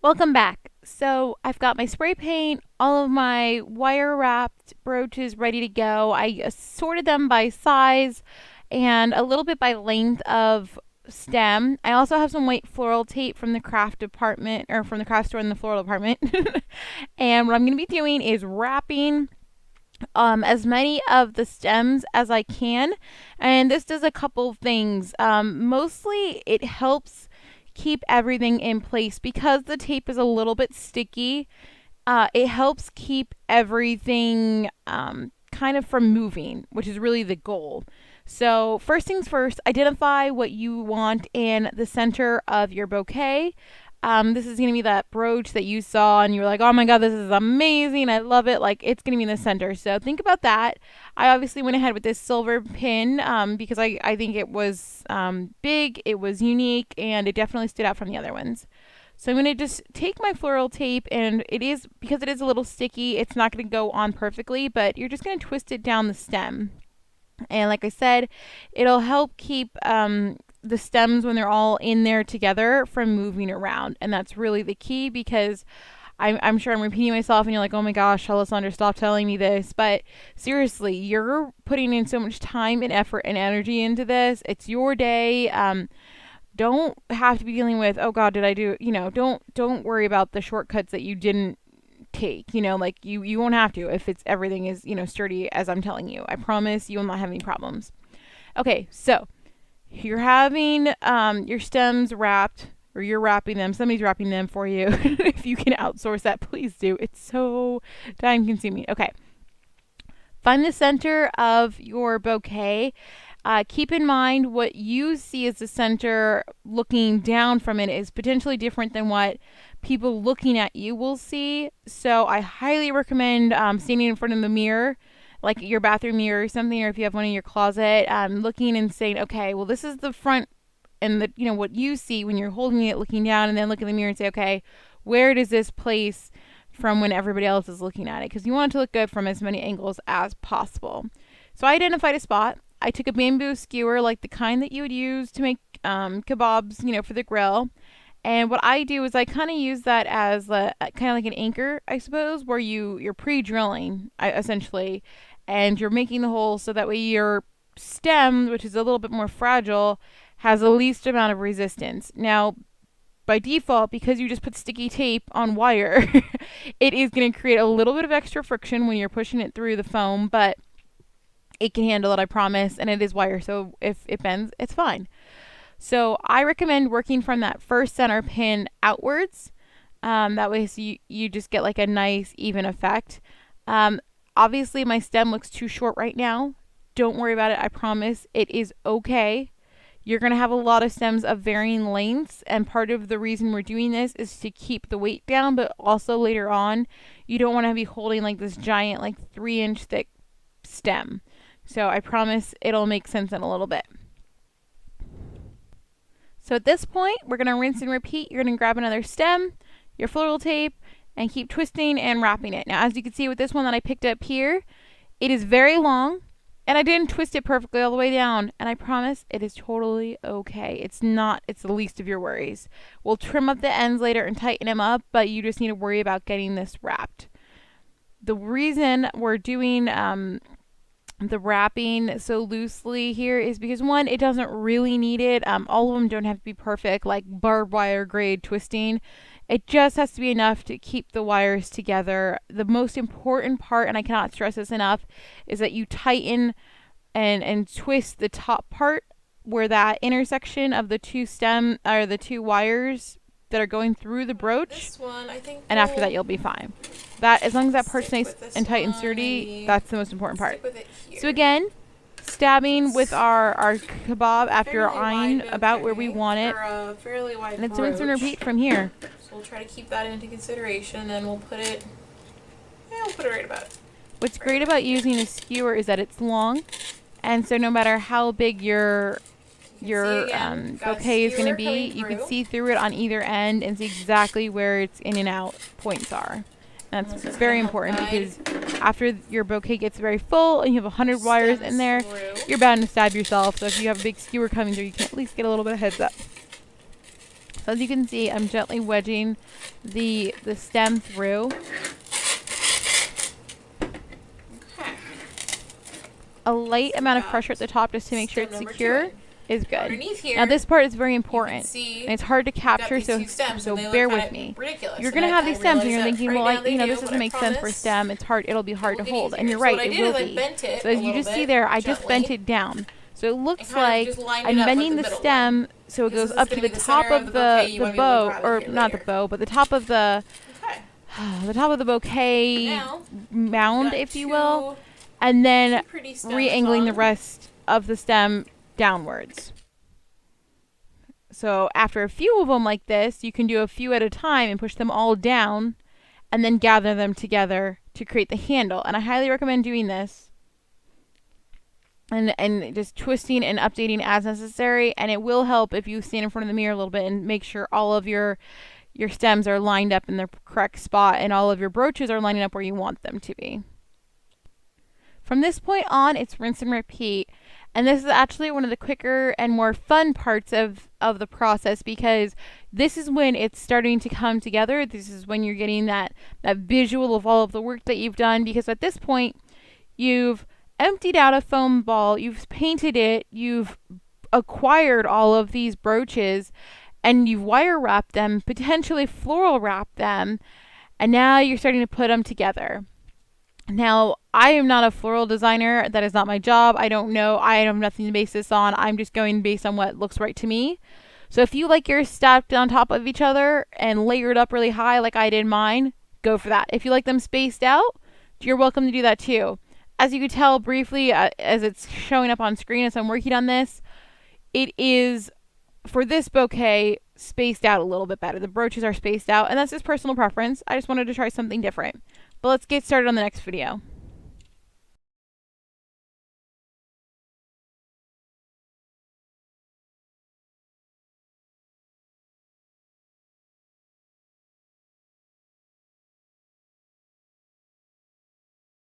Welcome back. So I've got my spray paint, all of my wire wrapped brooches ready to go. I sorted them by size and a little bit by length of stem. I also have some white floral tape from the craft department or from the craft store in the floral department. And what I'm going to be doing is wrapping as many of the stems as I can. And this does a couple things. Mostly it helps keep everything in place because the tape is a little bit sticky. It helps keep everything kind of from moving, which is really the goal. So, first things first, identify what you want in the center of your bouquet. This is going to be that brooch that you saw and you were like, oh my God, this is amazing. I love it. Like, it's going to be in the center. So, think about that. I obviously went ahead with this silver pin because I think it was big, it was unique, and it definitely stood out from the other ones. So I'm going to just take my floral tape, and it is, because it is a little sticky, it's not going to go on perfectly, but you're just going to twist it down the stem. And like I said, it'll help keep the stems when they're all in there together from moving around. And that's really the key because I'm sure I'm repeating myself and you're like, oh my gosh, Alessandra, stop telling me this. But seriously, you're putting in so much time and effort and energy into this. It's your day. Don't have to be dealing with, oh God, did I do, don't worry about the shortcuts that you didn't take, like you won't have to if it's everything is, sturdy as I'm telling you. I promise you will not have any problems. Okay, so you're having your stems wrapped, or you're wrapping them, somebody's wrapping them for you. If you can outsource that, please do. It's so time consuming. Okay, find the center of your bouquet. Keep in mind what you see as the center looking down from it is potentially different than what people looking at you will see. So I highly recommend standing in front of the mirror, like your bathroom mirror or something, or if you have one in your closet, looking and saying, okay, well, this is the front and the what you see when you're holding it, looking down, and then look in the mirror and say, okay, where does this place from when everybody else is looking at it? Because you want it to look good from as many angles as possible. So I identified a spot. I took a bamboo skewer, like the kind that you would use to make kebabs, for the grill. And what I do is I kind of use that as kind of like an anchor, I suppose, where you're pre-drilling essentially, and you're making the hole so that way your stem, which is a little bit more fragile, has the least amount of resistance. Now, by default, because you just put sticky tape on wire, it is going to create a little bit of extra friction when you're pushing it through the foam, but it can handle it, I promise, and it is wire, so if it bends, it's fine. So I recommend working from that first center pin outwards. That way, so you just get like a nice even effect. Obviously, my stem looks too short right now. Don't worry about it. I promise it is okay. You're going to have a lot of stems of varying lengths, and part of the reason we're doing this is to keep the weight down, but also later on, you don't want to be holding like this giant, like 3-inch thick stem. So I promise it'll make sense in a little bit. So at this point, we're going to rinse and repeat. You're going to grab another stem, your floral tape, and keep twisting and wrapping it. Now, as you can see with this one that I picked up here, it is very long, and I didn't twist it perfectly all the way down. And I promise it is totally okay. It's the least of your worries. We'll trim up the ends later and tighten them up, but you just need to worry about getting this wrapped. The reason we're doing the wrapping so loosely here is because, one, it doesn't really need it. All of them don't have to be perfect, like barbed wire grade twisting. It just has to be enough to keep the wires together. The most important part, and I cannot stress this enough, is that you tighten and twist the top part where that intersection of the two wires that are going through the brooch. This one, I think. And after that, you'll be fine. That, as long as that part's nice and tight and sturdy, that's the most important part. So again, stabbing with our kebab after eyeing about where we want it, and it's rinse and repeat from here. So we'll try to keep that into consideration, and we'll put it. Yeah, we'll put it right about. What's great about using a skewer is that it's long, and so no matter how big your bouquet is going to be, you can see through it on either end and see exactly where its in and out points are. That's very important because after your bouquet gets very full and you have 100 wires in there, you're bound to stab yourself. So if you have a big skewer coming through, you can at least get a little bit of heads up. So as you can see, I'm gently wedging the stem through. Okay. A light So amount of pressure at the top just to make sure stem it's number secure 2 is good. Underneath here, Now this part is very you can important, see and it's hard to you've got capture, these so two stems, so and they look bear kind with of me. ridiculous. You're And gonna have these stems, and realize you're that thinking, right well, now they do, this but doesn't I make sense for promise stem. It's hard. It'll be it hard will to get hold, and easier. you're So right. what I It did will is I be. bent it So a as you little just see bit there, I just gently, bent it down. So it and looks kind of like just lined it I'm up like bending the the middle one. stem so it Because goes this is up going to to the be the top center of of the bouquet. You the want to be able to bow, grab or it here not the later. bow, but the top of the Okay. the top of the bouquet Now, mound, got if you will, two and then pretty stems re-angling the on. rest of the stem downwards. So after a few of them like this, you can do a few at a time and push them all down and then gather them together to create the handle. And I highly recommend doing this and just twisting and updating as necessary. And it will help if you stand in front of the mirror a little bit and make sure all of your stems are lined up in their correct spot and all of your brooches are lining up where you want them to be. From this point on, it's rinse and repeat. And this is actually one of the quicker and more fun parts of the process, because this is when it's starting to come together. This is when you're getting that visual of all of the work that you've done, because at this point, you've emptied out a foam ball, you've painted it, you've acquired all of these brooches, and you've wire wrapped them, potentially floral wrapped them, and now you're starting to put them together. Now, I am not a floral designer. That is not my job. I don't know. I have nothing to base this on. I'm just going based on what looks right to me. So if you like yours stacked on top of each other and layered up really high like I did mine, go for that. If you like them spaced out, you're welcome to do that too. As you can tell briefly, as it's showing up on screen as I'm working on this, it is, for this bouquet, spaced out a little bit better. The brooches are spaced out, and that's just personal preference. I just wanted to try something different. But let's get started on the next video.